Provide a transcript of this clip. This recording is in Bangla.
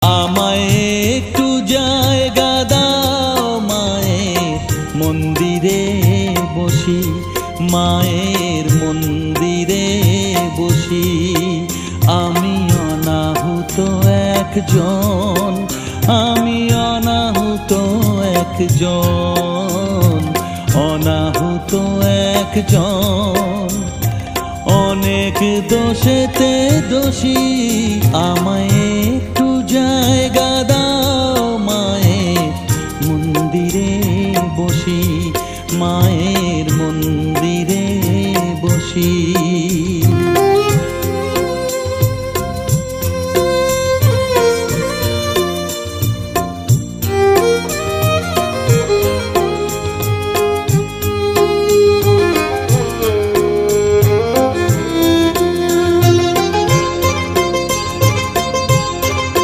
আমায় একটু জায়গা দাও মায়ের মন্দিরে বসি, মায়ের মন্দিরে বসি। আমি অনাহুত একজন, আমি অনাহুত একজন, অনাহুত একজন। অনেক দোষেতে দোষী আমায়